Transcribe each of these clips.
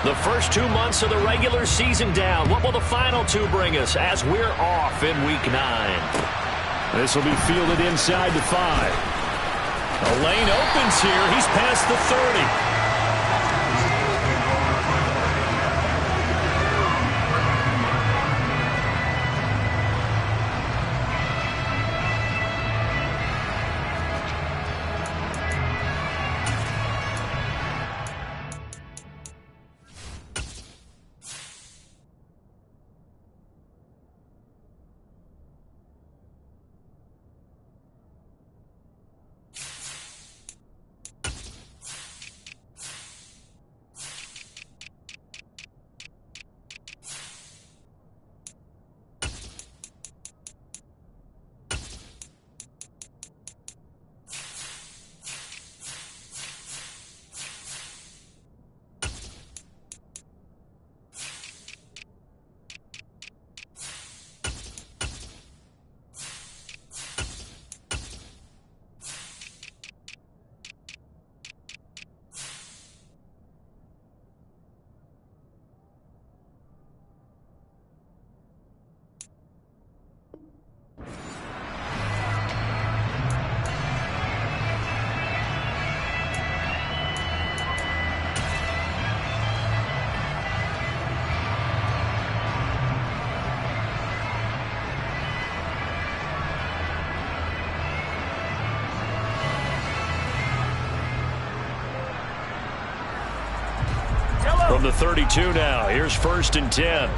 The first 2 months of the regular season down. What will the final 2 bring us as we're off in Week 9? This will be fielded inside the 5. A lane opens here. He's past the 30. From the 32 now, here's 1st and 10.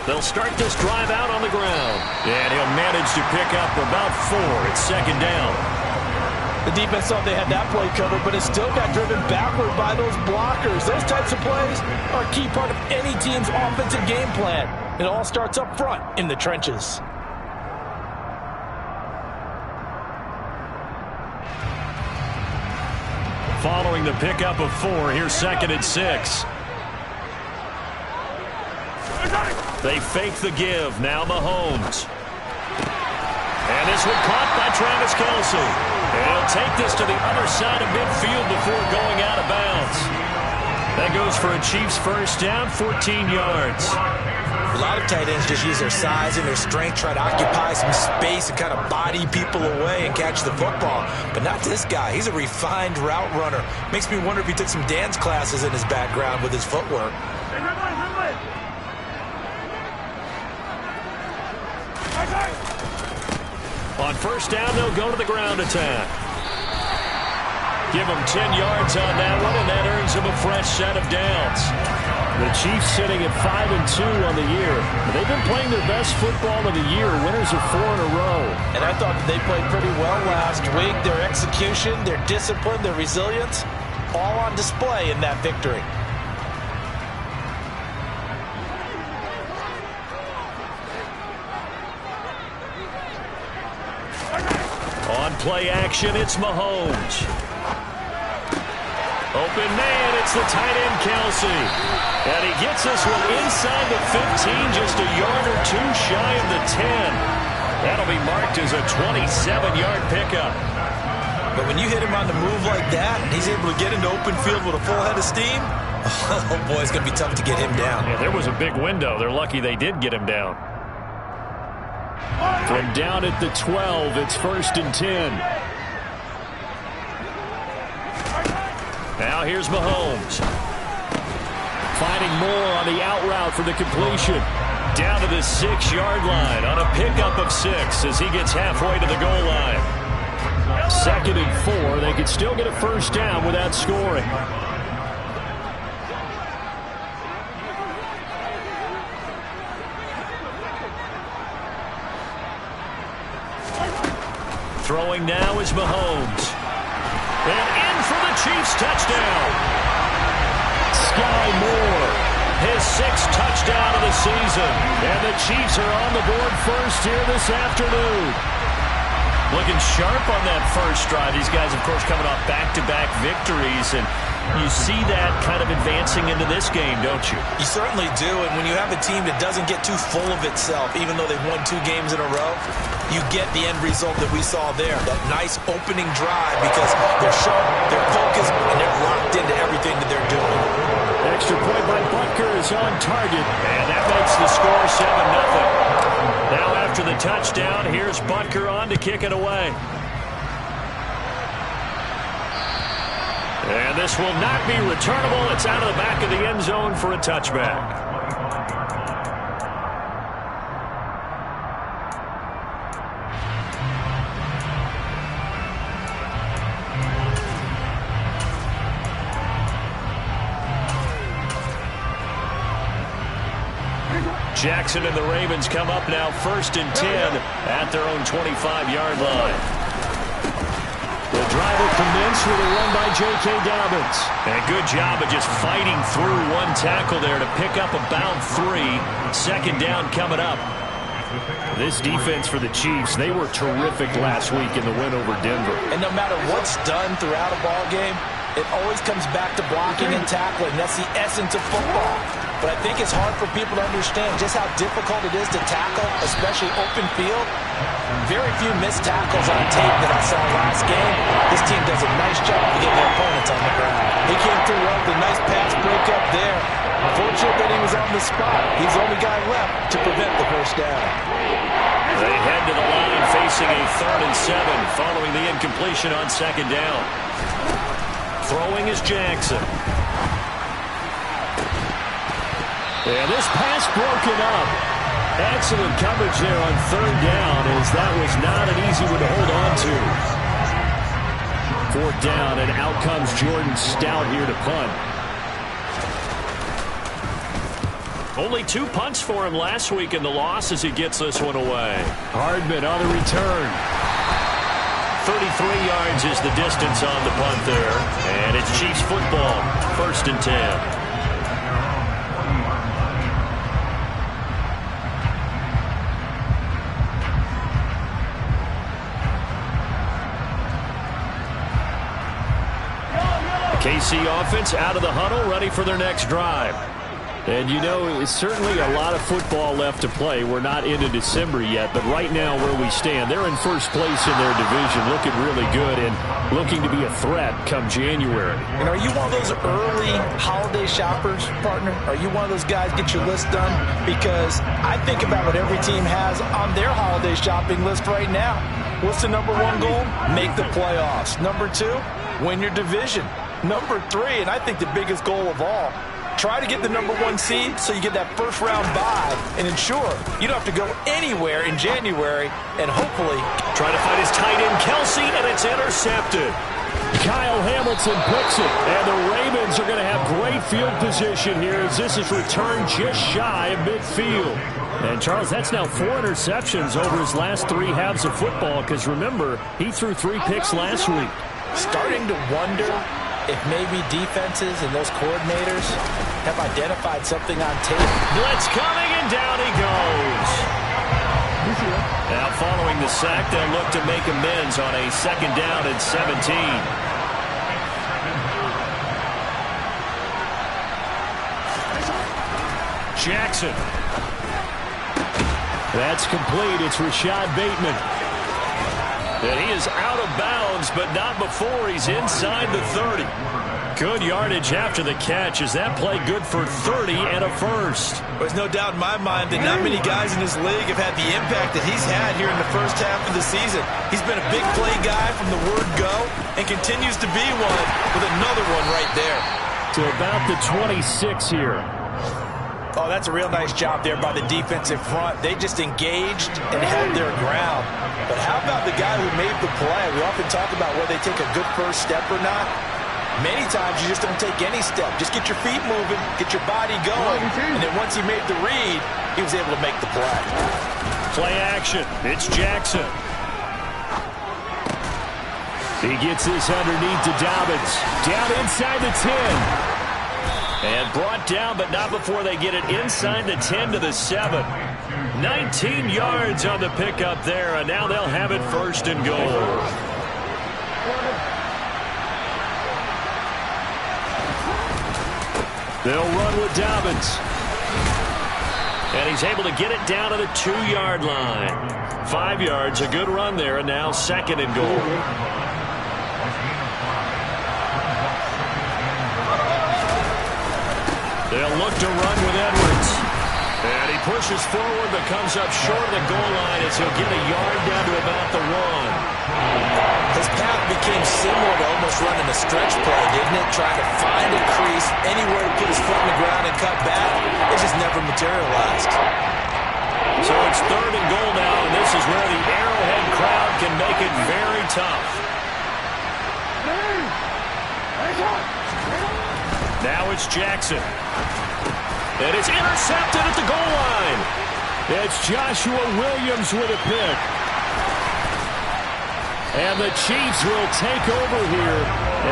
They'll start this drive out on the ground. And he'll manage to pick up about 4. It's 2nd down. The defense thought they had that play covered, but it still got driven backward by those blockers. Those types of plays are a key part of any team's offensive game plan. It all starts up front in the trenches. Following the pickup of 4, here's 2nd and 6. They fake the give. Now Mahomes. And this one caught by Travis Kelce. And he'll take this to the other side of midfield before going out of bounds. That goes for a Chiefs 1st down, 14 yards. A lot of tight ends just use their size and their strength, try to occupy some space and kind of body people away and catch the football. But not this guy. He's a refined route runner. Makes me wonder if he took some dance classes in his background with his footwork. On 1st down, they'll go to the ground attack. Give them 10 yards on that one, and that earns them a fresh set of downs. The Chiefs sitting at 5-2 on the year. They've been playing their best football of the year, winners of 4 in a row. And I thought they played pretty well last week. Their execution, their discipline, their resilience, all on display in that victory. On play action, it's Mahomes. Open man, it's the tight end Kelce. And he gets this one inside the 15, just a yard or 2 shy of the 10. That'll be marked as a 27-yard pickup. But when you hit him on the move like that, and he's able to get into open field with a full head of steam, oh boy, it's going to be tough to get him down. Yeah, there was a big window. They're lucky they did get him down. From down at the 12, it's 1st and 10. Now here's Mahomes. Finding more on the out route for the completion. Down to the 6-yard line on a pickup of 6 as he gets halfway to the goal line. 2nd and 4. They could still get a 1st down without scoring. Throwing now is Mahomes. And in for the Chiefs touchdown. Sky Moore, his 6th touchdown of the season. And the Chiefs are on the board first here this afternoon. Looking sharp on that first drive. These guys, of course, coming off back-to-back victories. And You see that kind of advancing into this game, don't you? You certainly do, and when you have a team that doesn't get too full of itself, even though they've won 2 games in a row, you get the end result that we saw there, that nice opening drive, because they're sharp, they're focused, and they're locked into everything that they're doing. Extra point by Butker is on target, and that makes the score 7-0. Now after the touchdown, here's Butker on to kick it away. And this will not be returnable. It's out of the back of the end zone for a touchback. Jackson and the Ravens come up now 1st and 10 at their own 25-yard line. The drive will commence with a run by J.K. Dobbins. And good job of just fighting through one tackle there to pick up about 3. 2nd down coming up. This defense for the Chiefs, they were terrific last week in the win over Denver. And no matter what's done throughout a ball game, it always comes back to blocking and tackling. That's the essence of football. But I think it's hard for people to understand just how difficult it is to tackle, especially open field. Very few missed tackles on tape that I saw last game. This team does a nice job of getting their opponents on the ground. He came through well with a nice pass breakup there. Fortunate that he was on the spot. He's the only guy left to prevent the first down. They head to the line facing a 3rd and 7 following the incompletion on 2nd down. Throwing is Jackson. And this pass broken up. Excellent coverage there on 3rd down, as that was not an easy one to hold on to. 4th down, and out comes Jordan Stout here to punt. Only 2 punts for him last week in the loss as he gets this one away. Hardman on the return. 33 yards is the distance on the punt there. And it's Chiefs football, 1st and 10. KC offense out of the huddle, ready for their next drive. And you know, it's certainly a lot of football left to play. We're not into December yet, but right now where we stand, they're in 1st place in their division, looking really good and looking to be a threat come January. And are you one of those early holiday shoppers, partner? Are you one of those guys get your list done? Because I think about what every team has on their holiday shopping list right now. What's the number 1 goal? Make the playoffs. Number 2, win your division. Number 3, and I think the biggest goal of all, try to get the number 1 seed so you get that 1st round bye and ensure you don't have to go anywhere in January and hopefully try to find his tight end Kelsey, and it's intercepted. Kyle Hamilton picks it, and the Ravens are going to have great field position here as this is returned just shy of midfield. And Charles, that's now 4 interceptions over his last 3 halves of football, because remember, he threw 3 picks last week. Starting to wonder if maybe defenses and those coordinators have identified something on tape. Blitz coming, and down he goes. Now following the sack, they'll look to make amends on a 2nd down and 17. Jackson. That's complete. It's Rashad Bateman. And he is out of bounds, but not before he's inside the 30. Good yardage after the catch. Is that play good for 30 and a 1st? There's no doubt in my mind that not many guys in this league have had the impact that he's had here in the 1st half of the season. He's been a big play guy from the word go and continues to be one with another one right there. To about the 26 here. Oh, that's a real nice job there by the defensive front. They just engaged and held their ground. But how about the guy who made the play? We often talk about whether they take a good 1st step or not. Many times you just don't take any step. Just get your feet moving, get your body going, and then once he made the read, he was able to make the play. Play action. It's Jackson. He gets this underneath to Dobbins. Down inside the 10. And brought down, but not before they get it inside the 10 to the 7. 19 yards on the pickup there, and now they'll have it 1st and goal. They'll run with Dobbins. And he's able to get it down to the 2-yard line. 5 yards, a good run there, and now 2nd and goal. They'll look to run with Edwards. And he pushes forward but comes up short of the goal line as he'll get a yard down to about the 1. His path became similar to almost running a stretch play, didn't it? Trying to find a crease, anywhere to put his foot in the ground and cut back. It just never materialized. So it's 3rd and goal now, and this is where the Arrowhead crowd can make it very tough. Now it's Jackson. And it's intercepted at the goal line. It's Joshua Williams with a pick. And the Chiefs will take over here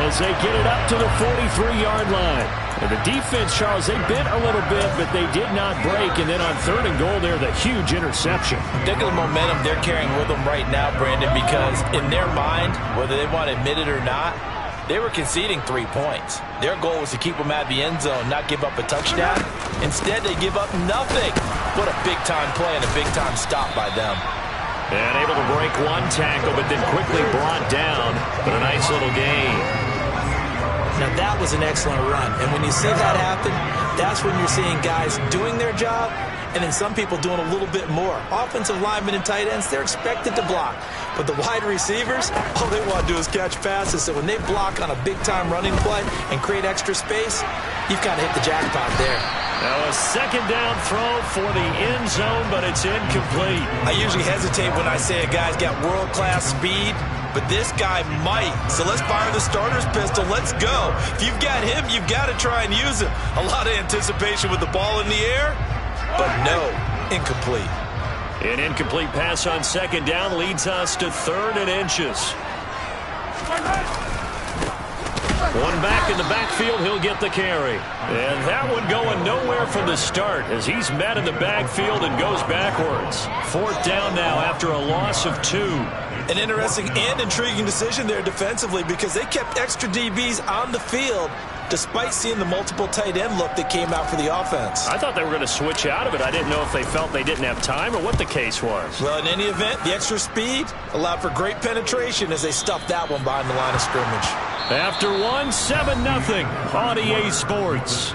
as they get it up to the 43-yard line. And the defense, Charles, they bit a little bit, but they did not break. And then on 3rd and goal there, the huge interception. Think of the momentum they're carrying with them right now, Brandon, because in their mind, whether they want to admit it or not, they were conceding 3 points. Their goal was to keep them out of the end zone, not give up a touchdown. Instead, they give up nothing. What a big-time play and a big-time stop by them. And able to break 1 tackle, but then quickly brought down. But a nice little gain. Now, that was an excellent run. And when you see that happen, that's when you're seeing guys doing their job and then some people doing a little bit more. Offensive linemen and tight ends, they're expected to block. But the wide receivers, all they want to do is catch passes. So when they block on a big-time running play and create extra space, you've kind of hit the jackpot there. Now a 2nd down throw for the end zone, but it's incomplete. I usually hesitate when I say a guy's got world-class speed, but this guy might. So let's fire the starter's pistol. Let's go. If you've got him, you've got to try and use him. A lot of anticipation with the ball in the air, but no, incomplete. An incomplete pass on 2nd down leads us to 3rd and inches. One back in the backfield, he'll get the carry. And that one going nowhere from the start as he's met in the backfield and goes backwards. 4th down now after a loss of 2. An interesting and intriguing decision there defensively because they kept extra DBs on the field despite seeing the multiple tight end look that came out for the offense. I thought they were going to switch out of it. I didn't know if they felt they didn't have time or what the case was. Well, in any event, the extra speed allowed for great penetration as they stuffed that one behind the line of scrimmage. After 1, 7-0 on EA Sports.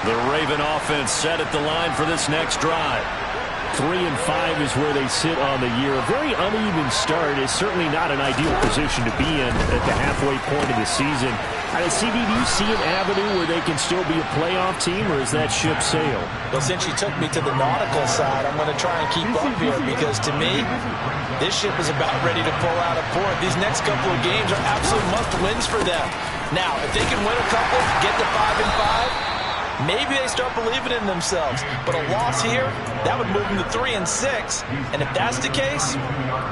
The Raven offense set at the line for this next drive. 3-5 is where they sit on the year. A very uneven start is certainly not an ideal position to be in at the halfway point of the season. CD, do you see an avenue where they can still be a playoff team, or is that ship sailed? Well, since you took me to the nautical side, I'm going to try and keep up here because, to me, this ship is about ready to pull out of port. These next couple of games are absolute must-wins for them. Now, if they can win a couple, get to 5-5, maybe they start believing in themselves. But a loss here, that would move them to 3-6. And if that's the case,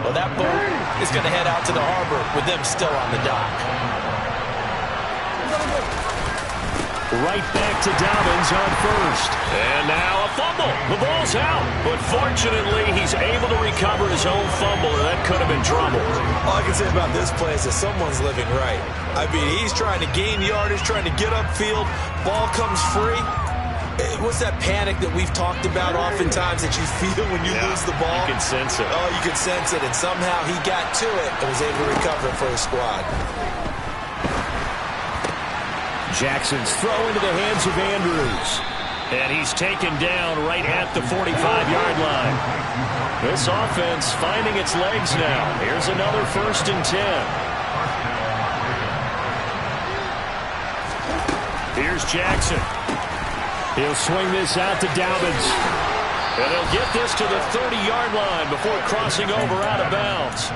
well, that boat is going to head out to the harbor with them still on the dock. Right back to Dobbins on 1st. And now a fumble. The ball's out. But fortunately, he's able to recover his own fumble, or that could have been trouble. All I can say about this play is that someone's living right. I mean, he's trying to gain yardage, trying to get upfield. Ball comes free. What's that panic that we've talked about oftentimes that you feel when you lose the ball? You can sense it. Oh, you can sense it. And somehow he got to it and was able to recover it for his squad. Jackson's throw into the hands of Andrews. And he's taken down right at the 45-yard line. This offense finding its legs now. Here's another 1st and 10. Here's Jackson. He'll swing this out to Dobbins. And he'll get this to the 30-yard line before crossing over out of bounds.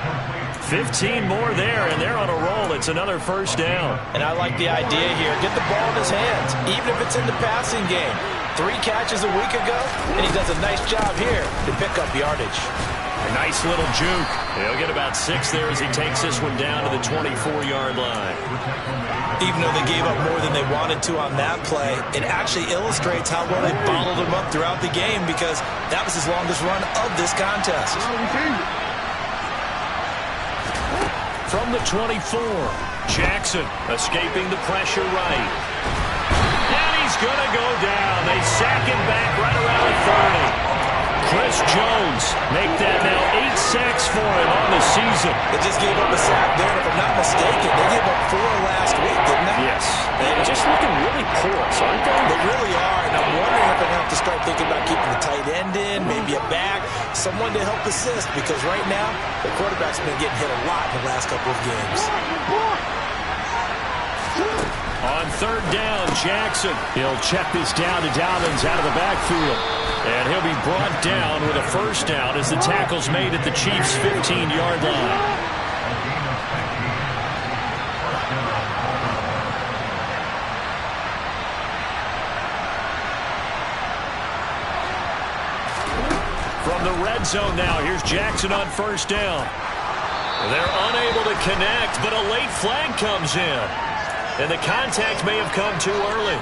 15 more there, and they're on a roll. It's another 1st down. And I like the idea here. Get the ball in his hands, even if it's in the passing game. 3 catches a week ago, and he does a nice job here to pick up yardage. Nice little juke. He'll get about 6 there as he takes this one down to the 24-yard line. Even though they gave up more than they wanted to on that play, it actually illustrates how well they bottled him up throughout the game because that was his longest run of this contest. From the 24, Jackson escaping the pressure right. And he's going to go down. They sack him back right around the 30. Chris Jones make that now 8 sacks for him on the season. They just gave up a sack there, and if I'm not mistaken, they gave up 4 last week, didn't they? Yes. They're just looking really porous, aren't they? They really are, and I'm wondering if they're going to have to start thinking about keeping the tight end in, maybe a back, someone to help assist, because right now, the quarterback's been getting hit a lot in the last couple of games. On 3rd down, Jackson. He'll check this down to Dobbins out of the backfield. And he'll be brought down with a 1st down as the tackle's made at the Chiefs' 15-yard line. From the red zone now, here's Jackson on 1st down. They're unable to connect, but a late flag comes in. And the contact may have come too early.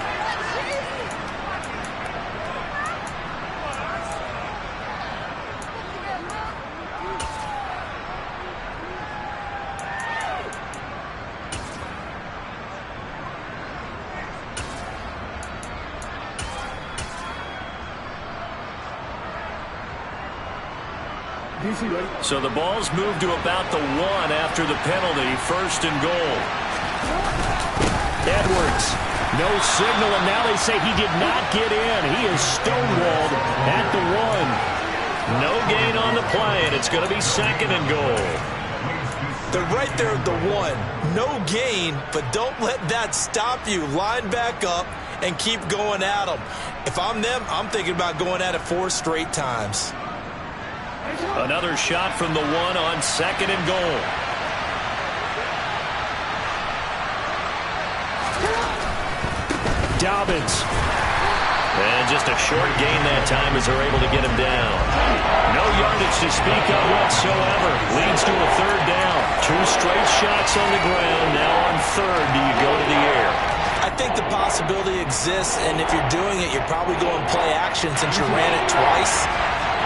So the ball's moved to about the 1 after the penalty, 1st and goal. Edwards, no signal, and now they say he did not get in. He is stonewalled at the 1. No gain on the play, and it's going to be 2nd and goal. They're right there at the 1. No gain, but don't let that stop you. Line back up and keep going at them. If I'm them, I'm thinking about going at it 4 straight times. Another shot from the 1 on 2nd and goal. Dobbins. And just a short gain that time as they're able to get him down. No yardage to speak of whatsoever. Leads to a 3rd down. 2 straight shots on the ground. Now on 3rd, do you go to the air? I think the possibility exists, and if you're doing it, you're probably going play action since you ran it twice.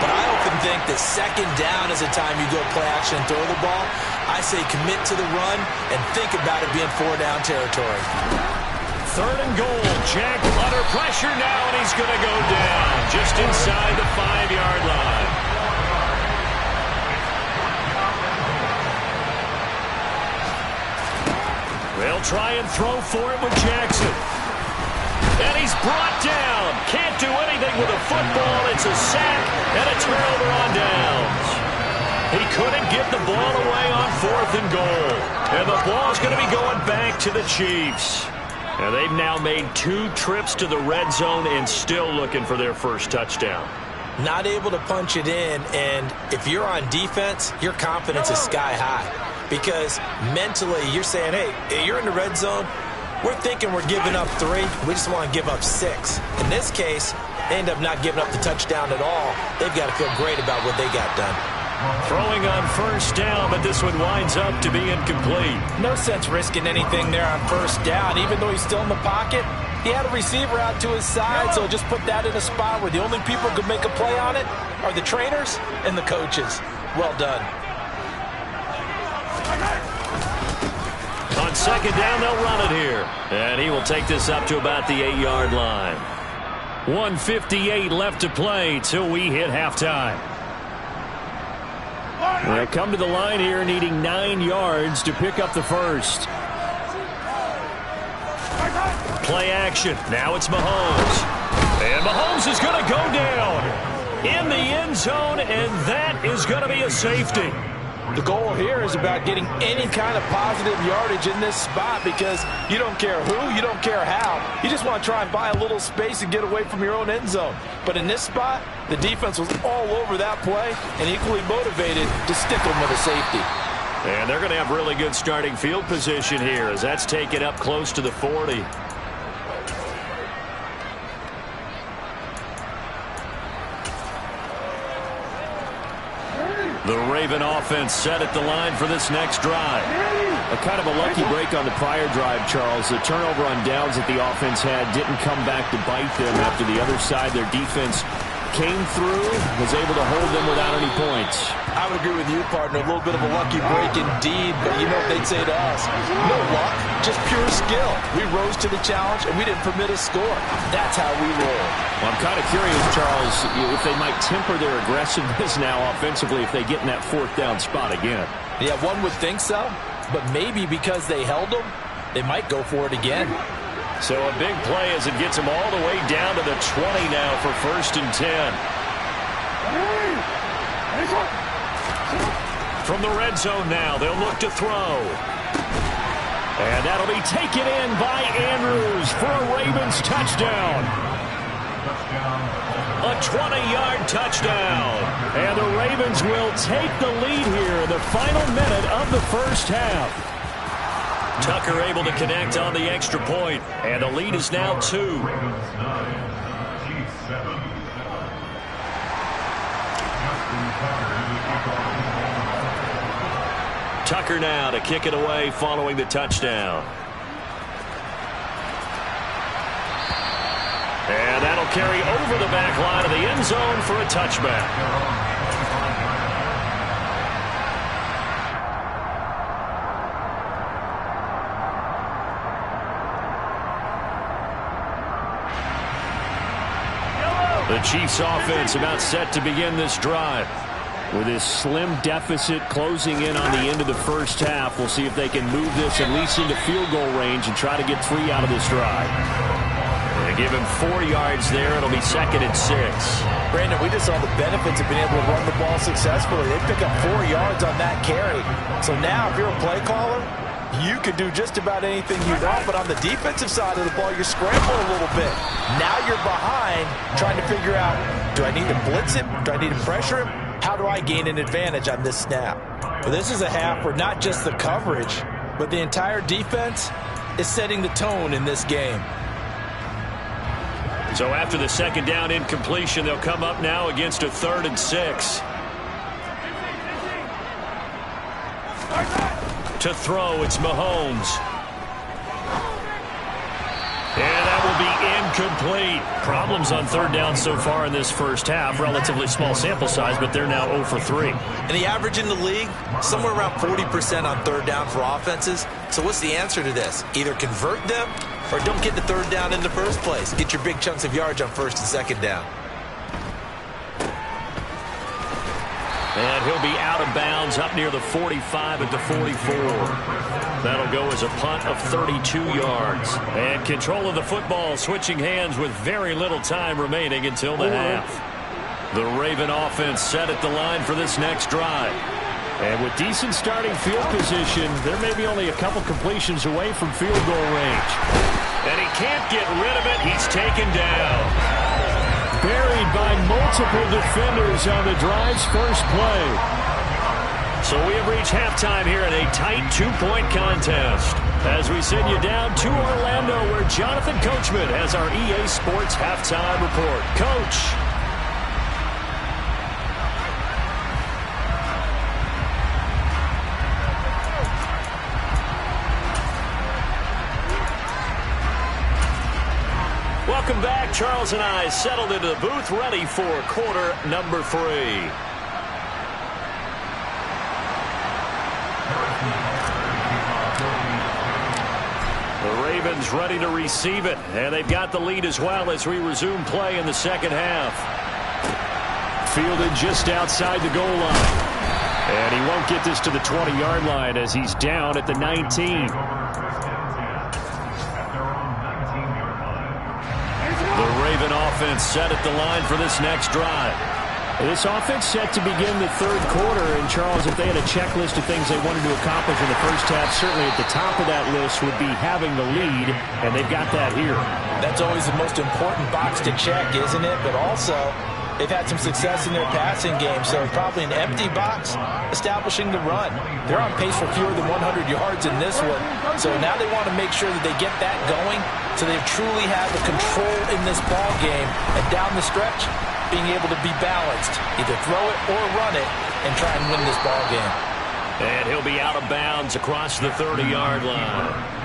But I often think that 2nd down is the time you go play action and throw the ball. I say commit to the run and think about it being 4-down territory. 3rd and goal. Jack under pressure now, and he's going to go down just inside the 5-yard line. They'll try and throw for it with Jackson. And he's brought down. Can't do anything with a football. It's a sack and a turnover on downs. He couldn't get the ball away on 4th and goal. And the ball's going to be going back to the Chiefs. And they've now made 2 trips to the red zone and still looking for their 1st touchdown. Not able to punch it in, and if you're on defense, your confidence is sky high. Because mentally, you're saying, hey, you're in the red zone. We're thinking we're giving up 3. We just want to give up 6. In this case, they end up not giving up the touchdown at all. They've got to feel great about what they got done. Throwing on 1st down, but this one winds up to be incomplete. No sense risking anything there on 1st down. Even though he's still in the pocket, he had a receiver out to his side, so just put that in a spot where the only people who could make a play on it are the trainers and the coaches. Well done. On 2nd down, they'll run it here. And he will take this up to about the 8-yard line. 1:58 left to play till we hit halftime. They'll come to the line here needing 9 yards to pick up the 1st. Play action. Now it's Mahomes. And Mahomes is going to go down in the end zone, and that is going to be a safety. The goal here is about getting any kind of positive yardage in this spot because you don't care who, you don't care how. You just want to try and buy a little space and get away from your own end zone. But in this spot, the defense was all over that play and equally motivated to stick them with a safety. And they're going to have really good starting field position here as that's taken up close to the 40. The Raven offense set at the line for this next drive. A kind of a lucky break on the prior drive, Charles. The turnover on downs that the offense had didn't come back to bite them after the other side. Their defense came through, was able to hold them without any points. I would agree with you, partner. A little bit of a lucky break indeed, but you know what they'd say to us? No luck, just pure skill. We rose to the challenge, and we didn't permit a score. That's how we roll. Well, I'm kind of curious, Charles, if they might temper their aggressiveness now offensively if they get in that fourth down spot again. Yeah, one would think so, but maybe because they held them, they might go for it again. So a big play as it gets them all the way down to the 20 now for 1st and 10. From the red zone now, they'll look to throw. And that'll be taken in by Andrews for a Ravens touchdown. A 20-yard touchdown. And the Ravens will take the lead here in the final minute of the first half. Tucker able to connect on the extra point, and the lead is now 2. Tucker now to kick it away following the touchdown. And that'll carry over the back line of the end zone for a touchback. The Chiefs offense about set to begin this drive. With this slim deficit closing in on the end of the first half, we'll see if they can move this at least into field goal range and try to get 3 out of this drive. They give him 4 yards there. It'll be 2nd and 6. Brandon, we just saw the benefits of being able to run the ball successfully. They pick up 4 yards on that carry. So now if you're a play caller, you can do just about anything you want, but on the defensive side of the ball, you're scrambling a little bit. Now you're behind trying to figure out, do I need to blitz him? Do I need to pressure him? How do I gain an advantage on this snap? Well, this is a half where not just the coverage, but the entire defense is setting the tone in this game. So after the 2nd down incompletion, they'll come up now against a 3rd and 6. To throw, it's Mahomes. And that will be incomplete. Problems on 3rd down so far in this first half. Relatively small sample size, but they're now 0 for 3. And the average in the league, somewhere around 40% on 3rd down for offenses. So what's the answer to this? Either convert them or don't get the 3rd down in the first place. Get your big chunks of yards on 1st and 2nd down. And he'll be out of bounds up near the 45 at the 44. That'll go as a punt of 32 yards. And control of the football switching hands with very little time remaining until the half. The Raven offense set at the line for this next drive. And with decent starting field position, there may be only a couple completions away from field goal range. And he can't get rid of it. He's taken down. Buried by multiple defenders on the drive's first play. So we have reached halftime here in a tight 2-point contest. As we send you down to Orlando, where Jonathan Coachman has our EA Sports halftime report. Coach. Welcome back. Charles and I settled into the booth, ready for quarter number 3. The Ravens ready to receive it, and they've got the lead as well as we resume play in the 2nd half. Fielded just outside the goal line. And he won't get this to the 20-yard line as he's down at the 19. The Raven offense set at the line for this next drive. This offense set to begin the 3rd quarter, and Charles, if they had a checklist of things they wanted to accomplish in the first half, certainly at the top of that list would be having the lead, and they've got that here. That's always the most important box to check, isn't it? But also, they've had some success in their passing game, so probably an empty box establishing the run. They're on pace for fewer than 100 yards in this one, so now they want to make sure that they get that going so they truly have the control in this ball game, and down the stretch, being able to be balanced, either throw it or run it, and try and win this ball game. And he'll be out of bounds across the 30-yard line.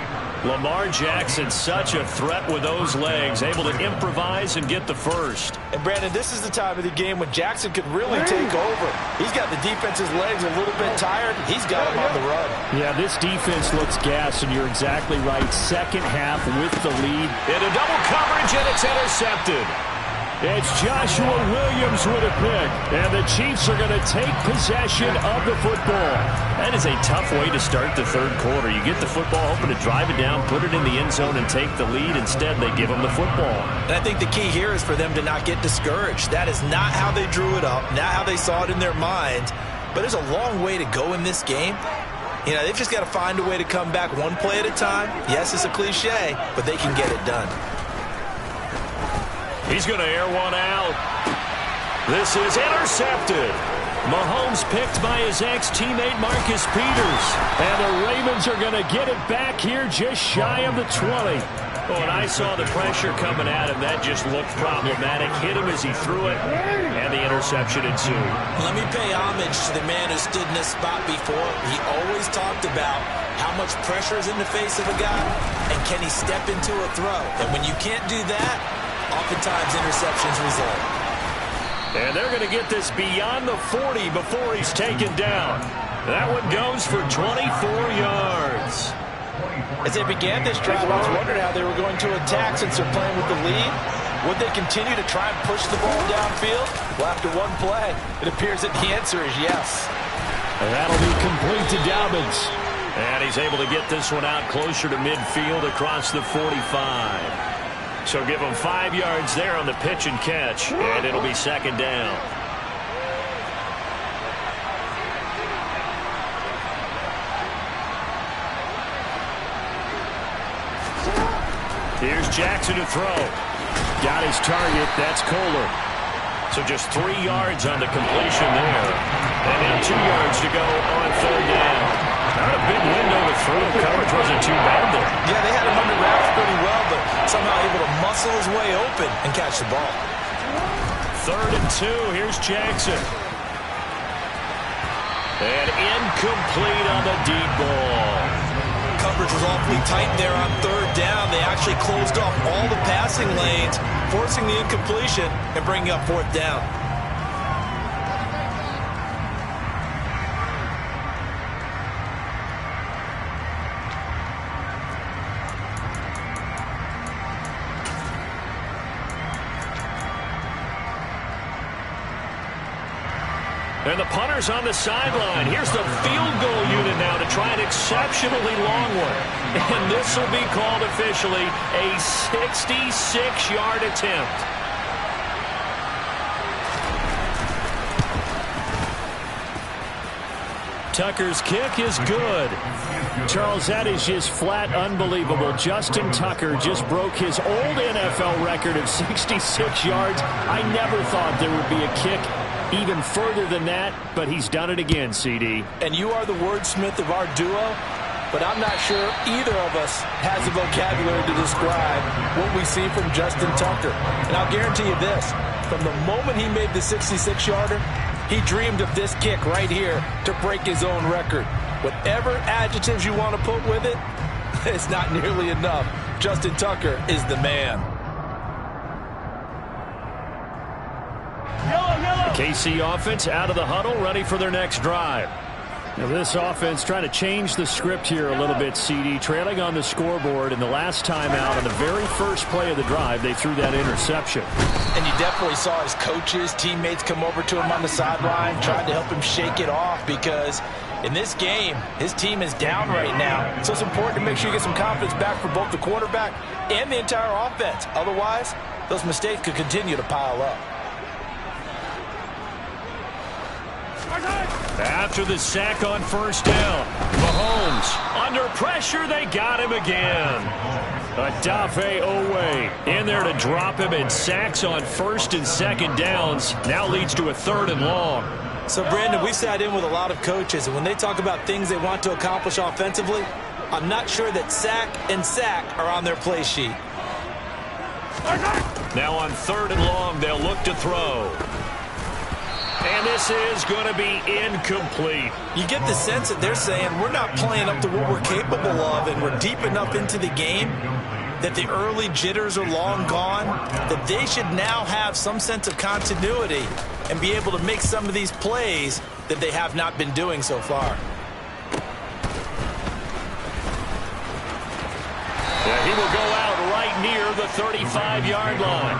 Lamar Jackson, such a threat with those legs, able to improvise and get the first. And, Brandon, this is the time of the game when Jackson could really take over. He's got the defense's legs a little bit tired. He's got him on the run. Yeah, this defense looks gassed, and you're exactly right. Second half with the lead. Into double coverage, and it's intercepted. It's Joshua Williams with a pick, and the Chiefs are going to take possession of the football. That is a tough way to start the third quarter. You get the football, hoping to drive it down, put it in the end zone, and take the lead. Instead, they give them the football. And I think the key here is for them to not get discouraged. That is not how they drew it up, not how they saw it in their minds. But there's a long way to go in this game. You know, they've just got to find a way to come back one play at a time. Yes, it's a cliche, but they can get it done. He's going to air one out. This is intercepted. Mahomes picked by his ex-teammate Marcus Peters. And the Ravens are going to get it back here just shy of the 20. Oh, and I saw the pressure coming at him. That just looked problematic. Hit him as he threw it, and the interception ensued. Let me pay homage to the man who stood in this spot before. He always talked about how much pressure is in the face of a guy, and can he step into a throw. And when you can't do that, oftentimes interceptions result. And they're going to get this beyond the 40 before he's taken down. That one goes for 24 yards. As they began this drive, I was wondering how they were going to attack since they're playing with the lead. Would they continue to try and push the ball downfield? Well, after one play, it appears that the answer is yes. And that'll be complete to Dobbins. And he's able to get this one out closer to midfield across the 45. So give him 5 yards there on the pitch and catch, and it'll be second down. Here's Jackson to throw. Got his target. That's Kohler. So just 3 yards on the completion there. And then 2 yards to go on third down. Not a big window to throw. Coverage wasn't too bad there. Yeah, they had him under wraps pretty well, but somehow able to muscle his way open and catch the ball. 3rd and 2. Here's Jackson. And incomplete on the deep ball. Coverage was awfully tight there on third down. They actually closed off all the passing lanes, forcing the incompletion and bringing up fourth down. And the punter's on the sideline. Here's the field goal unit now to try an exceptionally long one. And this will be called officially a 66-yard attempt. Tucker's kick is good. Charles, that is just flat unbelievable. Justin Tucker just broke his old NFL record of 66 yards. I never thought there would be a kick even further than that, but he's done it again, CD. And you are the wordsmith of our duo, but I'm not sure either of us has the vocabulary to describe what we see from Justin Tucker. And I'll guarantee you this, from the moment he made the 66-yarder, he dreamed of this kick right here to break his own record. Whatever adjectives you want to put with it, it's not nearly enough. Justin Tucker is the man. The KC offense out of the huddle, ready for their next drive. Now this offense trying to change the script here a little bit, CD. Trailing on the scoreboard, and the last time out on the very first play of the drive, they threw that interception. And you definitely saw his coaches, teammates come over to him on the sideline, tried to help him shake it off because in this game, his team is down right now. So it's important to make sure you get some confidence back for both the quarterback and the entire offense. Otherwise, those mistakes could continue to pile up. After the sack on first down, Mahomes under pressure. They got him again. Odafe Owe in there to drop him, and sacks on first and second downs now leads to a 3rd and long. So, Brandon, we've sat in with a lot of coaches, and when they talk about things they want to accomplish offensively, I'm not sure that sack and sack are on their play sheet. Now on 3rd and long, they'll look to throw. And this is going to be incomplete. You get the sense that they're saying we're not playing up to what we're capable of, and we're deep enough into the game that the early jitters are long gone, that they should now have some sense of continuity and be able to make some of these plays that they have not been doing so far. Yeah, he will go out right near the 35-yard line.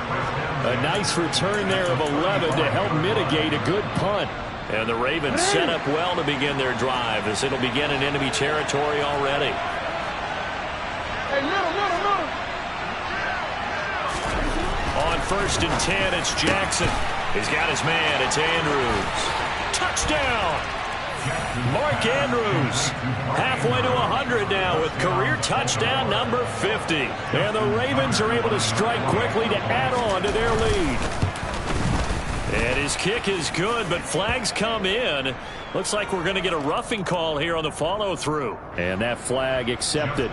A nice return there of 11 to help mitigate a good punt. And the Ravens set up well to begin their drive as it'll begin in enemy territory already. On 1st and 10, it's Jackson. He's got his man. It's Andrews. Touchdown! Mark Andrews halfway to 100 now with career touchdown number 50. And the Ravens are able to strike quickly to add on to their lead. And his kick is good, but flags come in. Looks like we're going to get a roughing call here on the follow-through. And that flag accepted.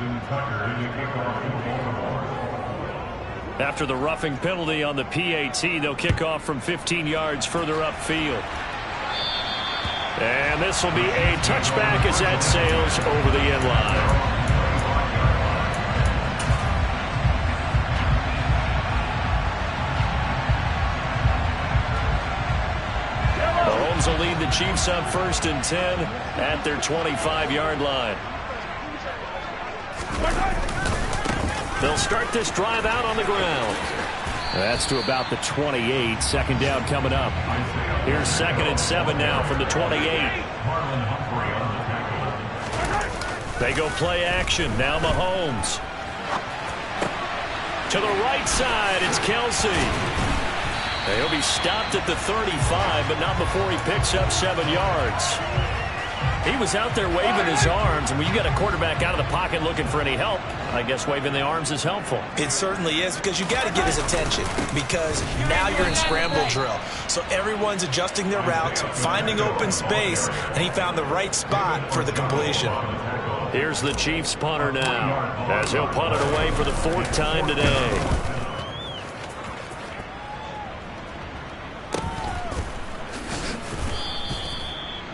After the roughing penalty on the PAT, they'll kick off from 15 yards further upfield. And this will be a touchback as that sails over the end line. Mahomes will lead the Chiefs up 1st and 10 at their 25-yard line. They'll start this drive out on the ground. That's to about the 28. Second down coming up. Here's 2nd and 7 now from the 28. They go play action. Now Mahomes. To the right side, it's Kelsey. He'll be stopped at the 35, but not before he picks up 7 yards. He was out there waving his arms, and when you got a quarterback out of the pocket looking for any help, I guess waving the arms is helpful. It certainly is, because you got to get his attention, because now you're in scramble drill. So everyone's adjusting their routes, finding open space, and he found the right spot for the completion. Here's the Chiefs punter now, as he'll punt it away for the 4th time today.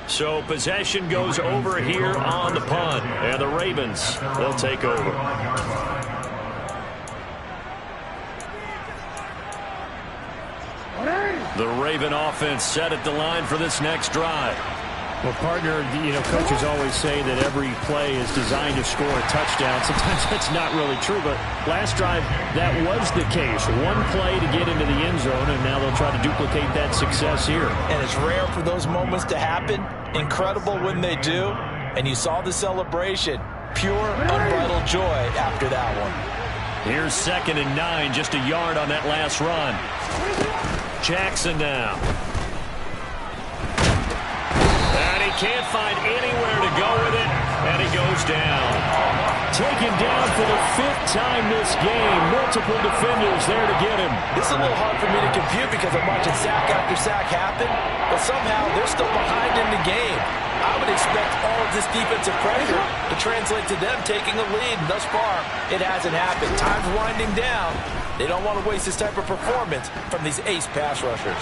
So possession goes over here on the punt, and the Ravens, they'll take over. The Raven offense set at the line for this next drive. Well, partner, coaches always say that every play is designed to score a touchdown. Sometimes that's not really true, but last drive, that was the case. One play to get into the end zone, and now they'll try to duplicate that success here. And it's rare for those moments to happen. Incredible when they do. And you saw the celebration. Pure, unbridled joy after that one. Here's 2nd and 9, just a yard on that last run. Jackson now. Can't find anywhere to go with it, and he goes down. Taken down for the 5th time this game. Multiple defenders there to get him. This is a little hard for me to compute because I'm watching sack after sack happen, but somehow they're still behind in the game. I would expect all of this defensive pressure to translate to them taking a lead, and thus far, it hasn't happened. Time's winding down. They don't want to waste this type of performance from these ace pass rushers.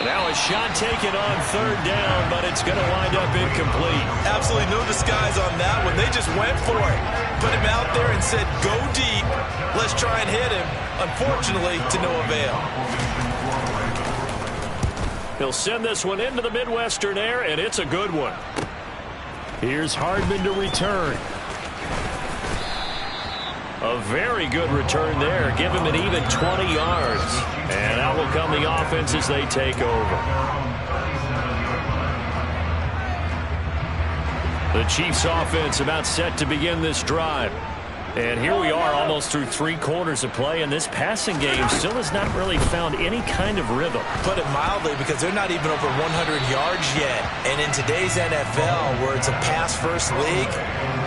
Now a shot taken on 3rd down, but it's going to wind up incomplete. Absolutely no disguise on that one. They just went for it. Put him out there and said, go deep. Let's try and hit him. Unfortunately, to no avail. He'll send this one into the Midwestern air, and it's a good one. Here's Hardman to return. A very good return there. Give him an even 20 yards. And out will come the offense as they take over. The Chiefs offense about set to begin this drive. And here we are almost through 3 quarters of play, and this passing game still has not really found any kind of rhythm. Put it mildly, because they're not even over 100 yards yet. And in today's NFL, where it's a pass-first league,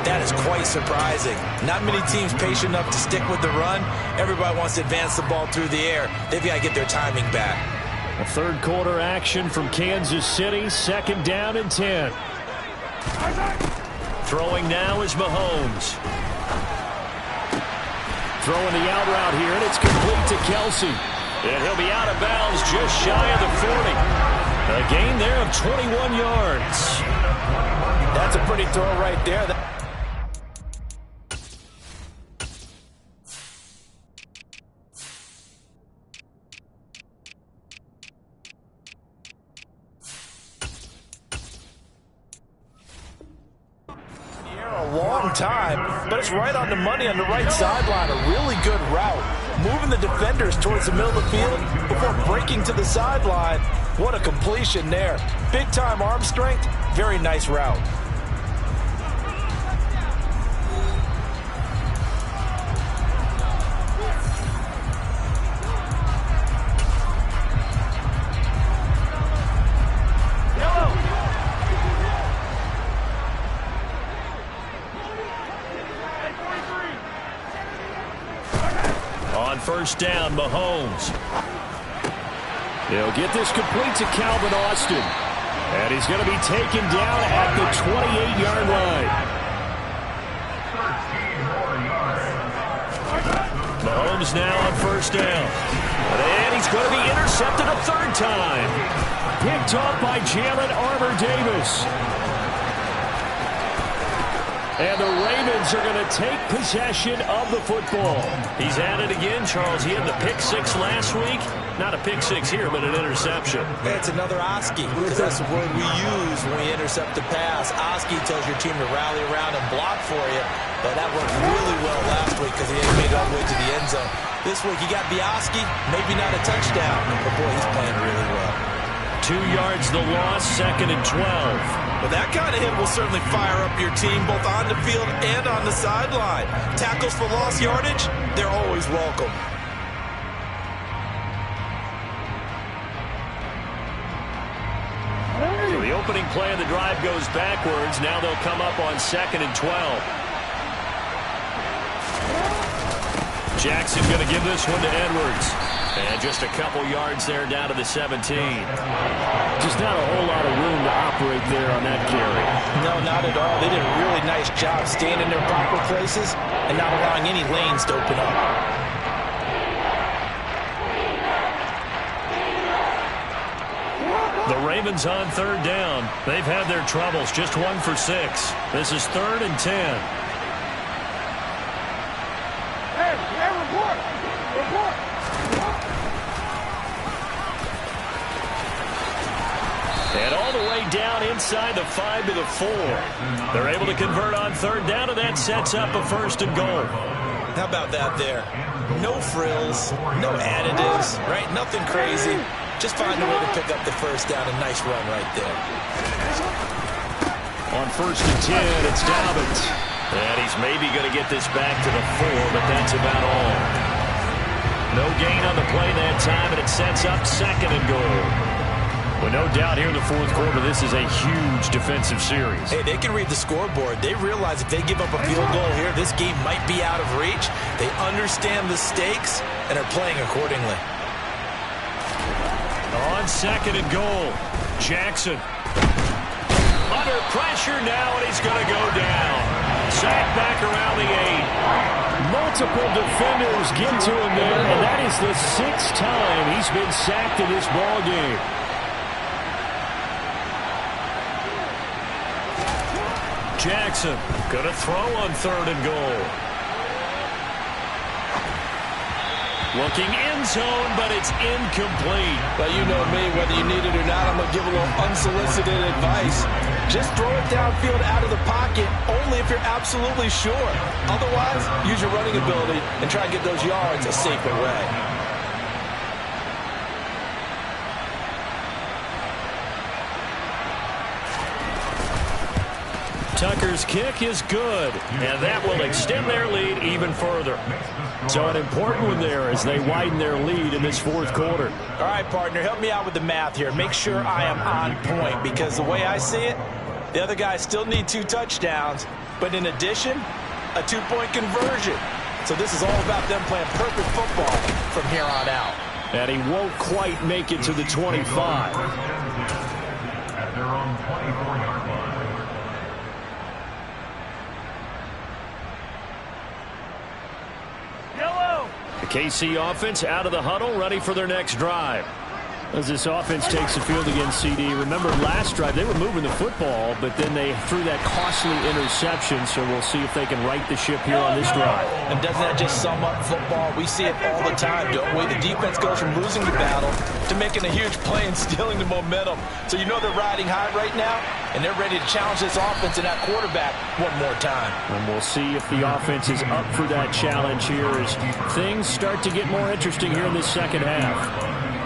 that is quite surprising. Not many teams patient enough to stick with the run. Everybody wants to advance the ball through the air. They've got to get their timing back. A 3rd quarter action from Kansas City. 2nd down and 10. Throwing now is Mahomes. Throwing the out route here, and it's complete to Kelsey. And he'll be out of bounds just shy of the 40. A gain there of 21 yards. That's a pretty throw right there. Long time, but it's right on the money on the right sideline. A really good route, moving the defenders towards the middle of the field before breaking to the sideline. What a completion there. Big time arm strength, very nice route. On first down, Mahomes. He'll get this complete to Calvin Austin. And he's going to be taken down at the 28-yard line. Mahomes now on first down. And he's going to be intercepted a third time. Picked off by Jalen Armour-Davis. And the Ravens are going to take possession of the football. He's at it again, Charles. He had the pick six last week. Not a pick six here, but an interception. It's another Oski, because that's the word we use when we intercept the pass. Oski tells your team to rally around and block for you. But that worked really well last week because he made it all the way to the end zone. This week he got Oski, maybe not a touchdown, but boy, he's playing really well. 2 yards the loss, 2nd and 12. Well, that kind of hit will certainly fire up your team both on the field and on the sideline. Tackles for lost yardage, they're always welcome. So the opening play of the drive goes backwards. Now they'll come up on 2nd and 12. Jackson going to give this one to Edwards. And just a couple yards there down to the 17. Just not a whole lot of room to operate there on that carry. No, not at all. They did a really nice job staying in their proper places and not allowing any lanes to open up. The Ravens on third down. They've had their troubles. Just 1 for 6. This is 3rd and 10. And all the way down inside the 5 to the 4. They're able to convert on third down, and that sets up a 1st and goal. How about that there? No frills, no additives, right? Nothing crazy. Just find a way to pick up the first down. A nice run right there. On 1st and 10, it's Dobbins. And he's maybe going to get this back to the 4, but that's about all. No gain on the play that time, and it sets up 2nd and goal. Well, no doubt here in the 4th quarter, this is a huge defensive series. Hey, they can read the scoreboard. They realize if they give up a field goal here, this game might be out of reach. They understand the stakes and are playing accordingly. On 2nd and goal, Jackson. Under pressure now, and he's going to go down. Sacked back around the 8. Multiple defenders get to him there, and that is the 6th time he's been sacked in this ball game. Jackson going to throw on 3rd and goal. Looking end zone, but it's incomplete. But you know me, whether you need it or not, I'm going to give a little unsolicited advice. Just throw it downfield out of the pocket, only if you're absolutely sure. Otherwise, use your running ability and try to get those yards a safer way. Tucker's kick is good, and that will extend their lead even further. So an important one there as they widen their lead in this 4th quarter. All right, partner, help me out with the math here. Make sure I am on point, because the way I see it, the other guys still need 2 touchdowns, but in addition, a 2-point conversion. So this is all about them playing perfect football from here on out. And he won't quite make it to the 25. At their own 24-yard line. The KC offense out of the huddle, ready for their next drive. As this offense takes the field against CD, remember last drive they were moving the football, but then they threw that costly interception, so we'll see if they can right the ship here on this drive. And doesn't that just sum up football? We see it all the time, don't we? The defense goes from losing the battle to making a huge play and stealing the momentum. So you know they're riding high right now, and they're ready to challenge this offense and that quarterback one more time. And we'll see if the offense is up for that challenge here as things start to get more interesting here in this second half.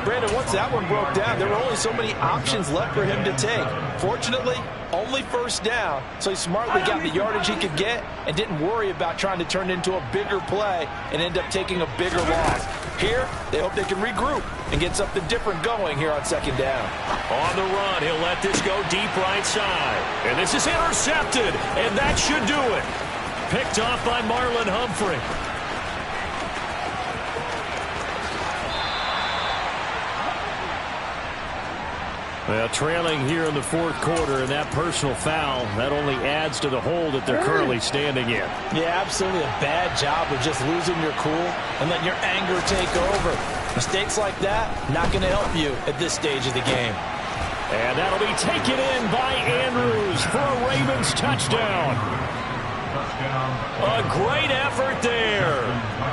Brandon, once that one broke down, there were only so many options left for him to take. Fortunately, only first down, so he smartly got the yardage he could get and didn't worry about trying to turn it into a bigger play and end up taking a bigger loss. Here, they hope they can regroup and get something different going here on second down. On the run, he'll let this go deep right side. And this is intercepted, and that should do it. Picked off by Marlon Humphrey. Well, trailing here in the fourth quarter, and that personal foul, that only adds to the hole that they're currently standing in. Yeah, absolutely a bad job of just losing your cool and letting your anger take over. Mistakes like that, not going to help you at this stage of the game. And that'll be taken in by Andrews for a Ravens touchdown. A great effort there.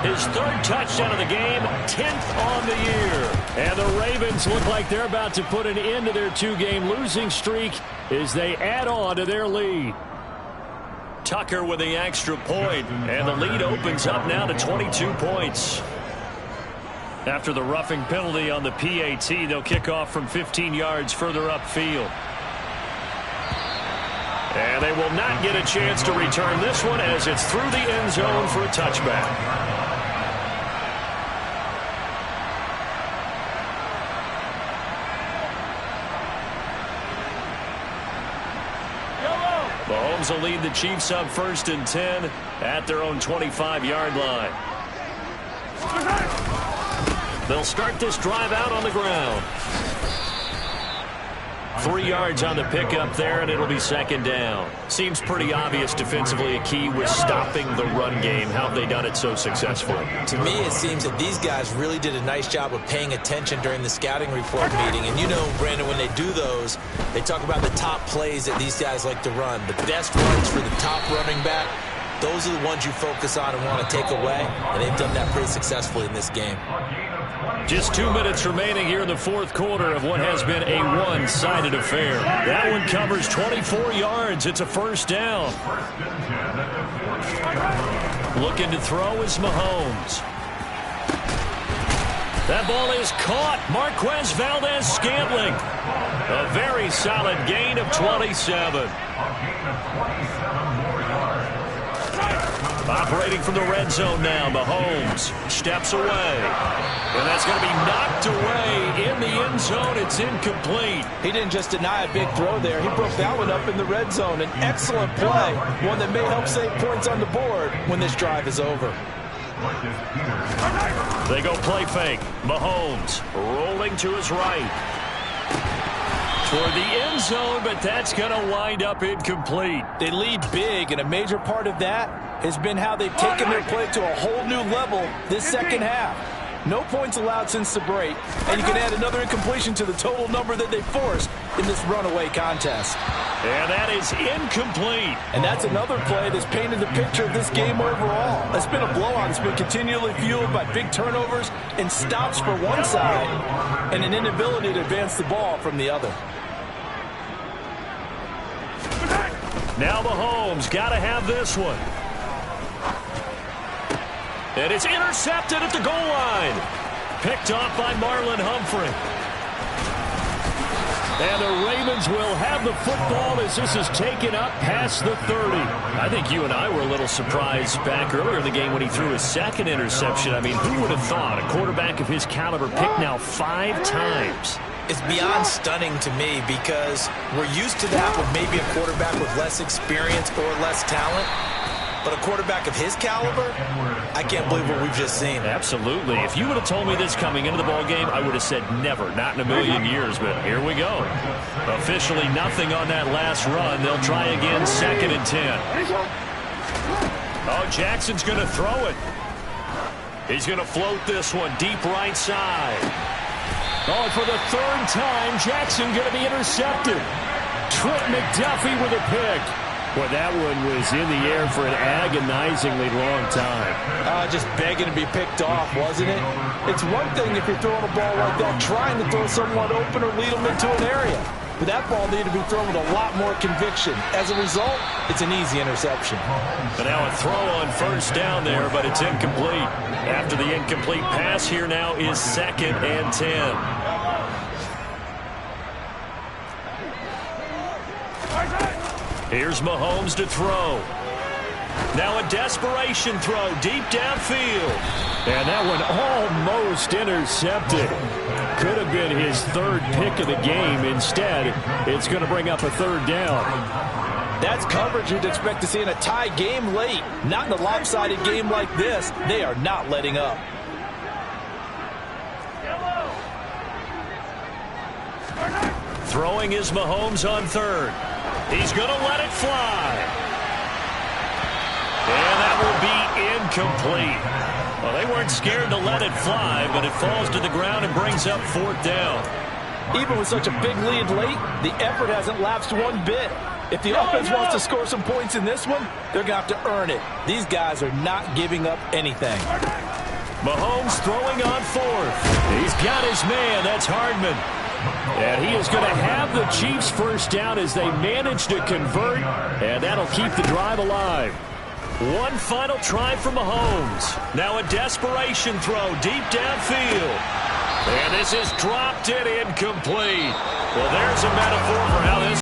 His third touchdown of the game, 10th on the year. And the Ravens look like they're about to put an end to their two-game losing streak as they add on to their lead. Tucker with the extra point, and the lead opens up now to 22 points. After the roughing penalty on the PAT, they'll kick off from 15 yards further upfield. And they will not get a chance to return this one as it's through the end zone for a touchback. Mahomes will lead the Chiefs up 1st and 10 at their own 25-yard line. They'll start this drive out on the ground. 3 yards on the pickup there, and it'll be second down. Seems pretty obvious defensively a key was stopping the run game. How have they done it so successfully? To me, it seems that these guys really did a nice job of paying attention during the scouting report meeting. And you know, Brandon, when they do those, they talk about the top plays that these guys like to run. The best runs for the top running back, those are the ones you focus on and want to take away. And they've done that pretty successfully in this game. Just 2 minutes remaining here in the fourth quarter of what has been a one-sided affair. That one covers 24 yards. It's a first down. Looking to throw is Mahomes. That ball is caught. Marquez Valdez-Scantling. A very solid gain of 27. Operating from the red zone now, Mahomes steps away. And that's going to be knocked away in the end zone. It's incomplete. He didn't just deny a big throw there. He broke that one up in the red zone. An excellent play, one that may help save points on the board when this drive is over. They go play fake. Mahomes rolling to his right. Toward the end zone, but that's going to wind up incomplete. They lead big, and a major part of that has been how they've taken their play to a whole new level this second half. No points allowed since the break, and you can add another incompletion to the total number that they forced in this runaway contest. And that is incomplete. And that's another play that's painted the picture of this game overall. It's been a blowout. It's been continually fueled by big turnovers and stops for one side and an inability to advance the ball from the other. Now Mahomes got to have this one. And it's intercepted at the goal line. Picked off by Marlon Humphrey. And the Ravens will have the football as this is taken up past the 30. I think you and I were a little surprised back earlier in the game when he threw his second interception. I mean, who would have thought a quarterback of his caliber picked now 5 times? It's beyond stunning to me because we're used to that with maybe a quarterback with less experience or less talent. But a quarterback of his caliber, I can't believe what we've just seen. Absolutely. If you would have told me this coming into the ballgame, I would have said never, not in a million years. But here we go. Officially nothing on that last run. They'll try again, 2nd and 10. Oh, Jackson's going to throw it. He's going to float this one deep right side. Oh, and for the third time, Jackson going to be intercepted. Trent McDuffie with a pick. Well, that one was in the air for an agonizingly long time. Just begging to be picked off, wasn't it? It's one thing if you're throwing a ball like that, trying to throw someone open or lead them into an area. But that ball needed to be thrown with a lot more conviction. As a result, it's an easy interception. And now a throw on first down there, but it's incomplete. After the incomplete pass, here now is 2nd and 10. Here's Mahomes to throw. Now a desperation throw deep downfield. And that one almost intercepted. Could have been his 3rd pick of the game. Instead, it's going to bring up a 3rd down. That's coverage you'd expect to see in a tie game late. Not in a lopsided game like this. They are not letting up. Throwing is Mahomes on 3rd. He's going to let it fly. And that will be incomplete. Well, they weren't scared to let it fly, but it falls to the ground and brings up 4th down. Even with such a big lead late, the effort hasn't lapsed one bit. If the offense wants to score some points in this one, they're going to have to earn it. These guys are not giving up anything. Mahomes throwing on 4th. He's got his man. That's Hardman. And he is going to have the Chiefs first down as they manage to convert, and that'll keep the drive alive. One final try for Mahomes. Now a desperation throw deep downfield. And this is dropped and incomplete. Well, there's a metaphor for how this